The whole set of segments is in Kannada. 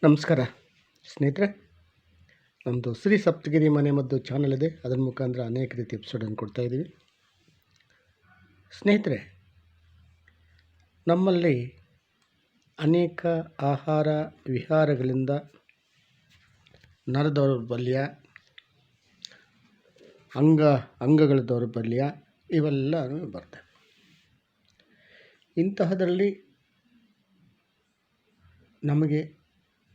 ನಮಸ್ಕಾರ ಸ್ನೇಹಿತರೆ, ನಮ್ಮದು ಶ್ರೀ ಸಪ್ತಗಿರಿ ಮನೆ ಮದ್ದು ಚಾನಲ್ ಇದೆ. ಅದರ ಮುಖಾಂತರ ಅನೇಕ ರೀತಿ ಎಪಿಸೋಡನ್ನು ಕೊಡ್ತಾಯಿದ್ದೀವಿ. ಸ್ನೇಹಿತರೆ, ನಮ್ಮಲ್ಲಿ ಅನೇಕ ಆಹಾರ ವಿಹಾರಗಳಿಂದ ನರ ದೌರ್ಬಲ್ಯ, ಅಂಗಗಳ ದೌರ್ಬಲ್ಯ ಇವೆಲ್ಲ ಬರ್ತವೆ. ಇಂತಹದರಲ್ಲಿ ನಮಗೆ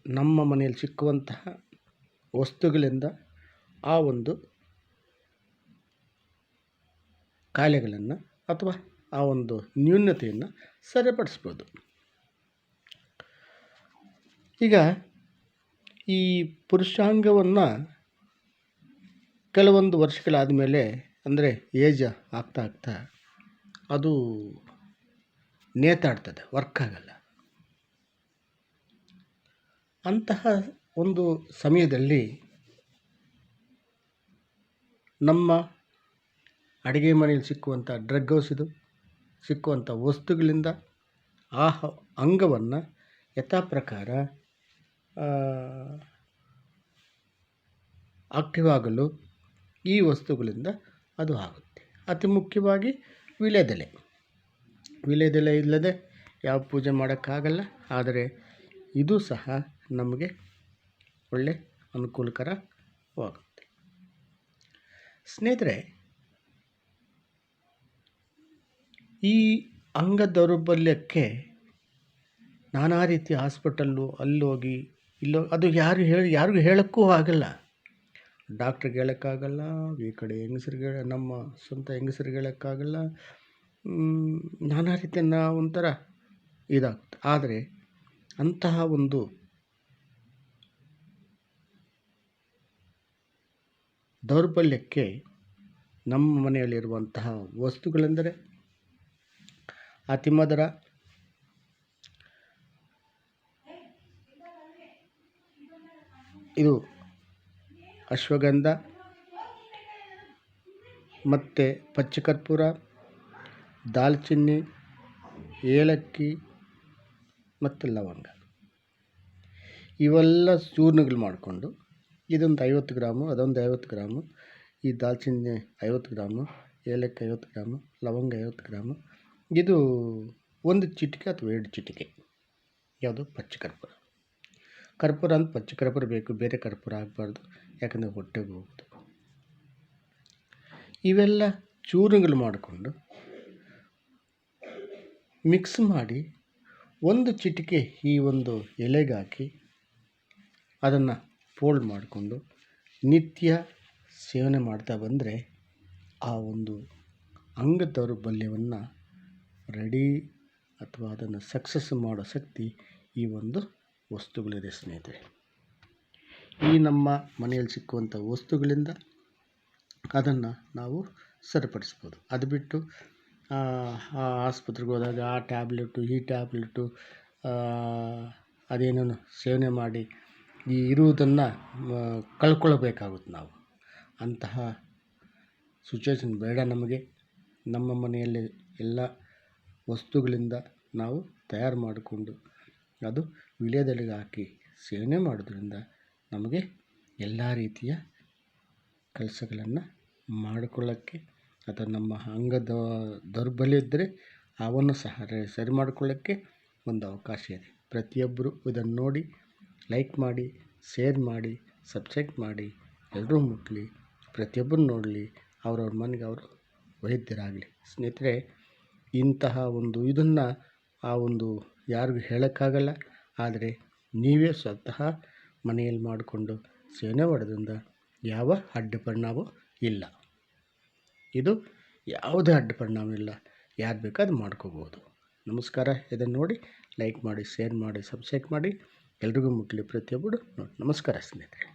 ನಮ್ಮ ಮನೆಯಲ್ಲಿ ಸಿಕ್ಕುವಂತಹ ವಸ್ತುಗಳಿಂದ ಆ ಒಂದು ಕಾಯಿಲೆಗಳನ್ನು ಅಥವಾ ಆ ಒಂದು ನ್ಯೂನತೆಯನ್ನು ಸರಿಪಡಿಸ್ಬೋದು. ಈಗ ಈ ಪುರುಷಾಂಗವನ್ನು ಕೆಲವೊಂದು ವರ್ಷಗಳಾದ ಮೇಲೆ, ಅಂದರೆ ಏಜ್ ಆಗ್ತಾ ಅದು ನೇತಾಡ್ತದೆ, ವರ್ಕ್ ಆಗಲ್ಲ. ಅಂತಹ ಒಂದು ಸಮಯದಲ್ಲಿ ನಮ್ಮ ಅಡುಗೆ ಮನೆಯಲ್ಲಿ ಸಿಕ್ಕುವಂಥ ಡ್ರಗ್ ಹೌಸಿದು ಸಿಕ್ಕುವಂಥ ವಸ್ತುಗಳಿಂದ ಆ ಅಂಗವನ್ನು ಯಥಾ ಪ್ರಕಾರ ಆಕ್ಟಿವ್ ಆಗಲು ಈ ವಸ್ತುಗಳಿಂದ ಅದು ಆಗುತ್ತೆ. ಅತಿ ಮುಖ್ಯವಾಗಿ ವೀಳ್ಯದೆಲೆ ಇಲ್ಲದೆ ಯಾವ ಪೂಜೆ ಮಾಡೋಕ್ಕಾಗಲ್ಲ. ಆದರೆ ಇದು ಸಹ ನಮಗೆ ಒಳ್ಳೆ ಅನುಕೂಲಕರವಾಗುತ್ತೆ. ಸ್ನೇಹಿತರೆ, ಈ ಅಂಗ ದೌರ್ಬಲ್ಯಕ್ಕೆ ನಾನಾ ರೀತಿಯ ಹಾಸ್ಪಿಟಲ್ಲು ಅಲ್ಲೋಗಿ ಅದು ಯಾರಿಗೂ ಹೇಳೋಕ್ಕೂ ಆಗಲ್ಲ. ಡಾಕ್ಟ್ರಿಗೆ ಹೇಳೋಕ್ಕಾಗಲ್ಲ, ಈ ಕಡೆ ಹೆಂಗಸರಿಗೆ, ನಮ್ಮ ಸ್ವಂತ ಹೆಂಗಸರಿಗೆ ಹೇಳೋಕ್ಕಾಗಲ್ಲ. ನಾನಾ ರೀತಿಯ ಒಂಥರ ಇದಾಗುತ್ತೆ. ಆದರೆ ಅಂತಹ ಒಂದು ದೌರ್ಬಲ್ಯಕ್ಕೆ ನಮ್ಮ ಮನೆಯಲ್ಲಿರುವಂತಹ ವಸ್ತುಗಳೆಂದರೆ ಅತಿಮಧುರ, ಇದು ಅಶ್ವಗಂಧ ಮತ್ತು ಪಚ್ಚಕರ್ಪೂರ, ದಾಲ್ಚಿನ್ನಿ, ಏಲಕ್ಕಿ ಮತ್ತು ಲವಂಗ ಇವೆಲ್ಲ ಚೂರ್ಣಗಳು ಮಾಡಿಕೊಂಡು, ಇದೊಂದು 50 ಗ್ರಾಮು, ಅದೊಂದು 50 ಗ್ರಾಮು, ಈ ದಾಲ್ಚಿನ್ನಿ 50 ಗ್ರಾಮು, ಏಲಕ್ಕಿ 50 ಗ್ರಾಮು, ಲವಂಗ 50 ಗ್ರಾಮು, ಇದು 1 ಚಿಟಿಕೆ ಅಥವಾ 2 ಚಿಟಿಕೆ ಯಾವುದು ಪಚ್ಚಕರ್ಪೂರ. ಕರ್ಪೂರ ಅಂತ ಪಚ್ಚಕರ್ಪೂರ ಬೇಕು, ಬೇರೆ ಕರ್ಪೂರ ಆಗಬಾರ್ದು, ಯಾಕಂದರೆ ಹೊಟ್ಟೆಗೆ ಹೋಗುತ್ತೆ. ಇವೆಲ್ಲ ಚೂರುಗಳು ಮಾಡಿಕೊಂಡು ಮಿಕ್ಸ್ ಮಾಡಿ 1 ಚಿಟಿಕೆ ಈ ಒಂದು ಎಲೆಗೆ ಹಾಕಿ ಅದನ್ನು ಫೋಲ್ಡ್ ಮಾಡಿಕೊಂಡು ನಿತ್ಯ ಸೇವನೆ ಮಾಡ್ತಾ ಬಂದರೆ ಆ ಒಂದು ಅಂಗ ದೌರ್ಬಲ್ಯವನ್ನು ರೆಡಿ ಅಥವಾ ಅದನ್ನು ಸಕ್ಸಸ್ ಮಾಡೋ ಶಕ್ತಿ ಈ ಒಂದು ವಸ್ತುಗಳಿದೆ. ಸ್ನೇಹಿತರೆ, ಈ ನಮ್ಮ ಮನೆಯಲ್ಲಿ ಸಿಕ್ಕುವಂಥ ವಸ್ತುಗಳಿಂದ ಅದನ್ನು ನಾವು ಸರಿಪಡಿಸ್ಬೋದು. ಅದು ಬಿಟ್ಟು ಆಸ್ಪತ್ರೆಗೆ ಹೋದಾಗ ಆ ಟ್ಯಾಬ್ಲೆಟು ಈ ಟ್ಯಾಬ್ಲೆಟು ಅದೇನೇನು ಸೇವನೆ ಮಾಡಿ ಈ ಇರುವುದನ್ನು ಕಳ್ಕೊಳ್ಬೇಕಾಗುತ್ತೆ ನಾವು. ಅಂತಹ ಸಿಚುವೇಶನ್ ಬೇಡ ನಮಗೆ. ನಮ್ಮ ಮನೆಯಲ್ಲಿ ಎಲ್ಲ ವಸ್ತುಗಳಿಂದ ನಾವು ತಯಾರು ಮಾಡಿಕೊಂಡು ಅದು ವೀಳ್ಯದೆಲೆಗೆ ಹಾಕಿ ಸೇವನೆ ಮಾಡೋದ್ರಿಂದ ನಮಗೆ ಎಲ್ಲ ರೀತಿಯ ಕೆಲಸಗಳನ್ನು ಮಾಡಿಕೊಳ್ಳೋಕ್ಕೆ ಅಥವಾ ನಮ್ಮ ಅಂಗದ ದೌರ್ಬಲ್ಯ ಇದ್ದರೆ ಅವನ್ನು ಸಹ ಸರಿ ಮಾಡಿಕೊಳ್ಳೋಕ್ಕೆ ಒಂದು ಅವಕಾಶ ಇದೆ. ಪ್ರತಿಯೊಬ್ಬರು ಇದನ್ನು ನೋಡಿ ಲೈಕ್ ಮಾಡಿ, ಶೇರ್ ಮಾಡಿ, ಸಬ್ಸ್ಕ್ರೈಬ್ ಮಾಡಿ, ಎಲ್ಲರೂ ಮುಟ್ಟಲಿ, ಪ್ರತಿಯೊಬ್ಬರು ನೋಡಲಿ, ಅವ್ರವ್ರ ಮನೆಗೆ ಅವರು ವೈದ್ಯರಾಗಲಿ. ಸ್ನೇಹಿತರೆ, ಇಂತಹ ಒಂದು ಇದನ್ನು ಆ ಒಂದು ಯಾರಿಗೂ ಹೇಳೋಕ್ಕಾಗಲ್ಲ. ಆದರೆ ನೀವೇ ಸ್ವತಃ ಮನೆಯಲ್ಲಿ ಮಾಡಿಕೊಂಡು ಸೇವನೆ ಮಾಡೋದ್ರಿಂದ ಯಾವ ಅಡ್ಡ ಪರಿಣಾಮ ಇಲ್ಲ. ಇದು ಯಾವುದೇ ಅಡ್ಡ ಪರಿಣಾಮ ಇಲ್ಲ. ಯಾರು ಬೇಕಾದ್ರೂ ಮಾಡ್ಕೋಬೋದು. ನಮಸ್ಕಾರ. ಇದನ್ನು ನೋಡಿ ಲೈಕ್ ಮಾಡಿ, ಶೇರ್ ಮಾಡಿ, ಸಬ್ಸ್ಕ್ರೈಬ್ ಮಾಡಿ, ಎಲ್ರಿಗೂ ಮುಟ್ಟಲಿ, ಪ್ರತಿಯೊಬ್ಬರು ನೋಡಿ. ನಮಸ್ಕಾರ ಸ್ನೇಹಿತರೆ.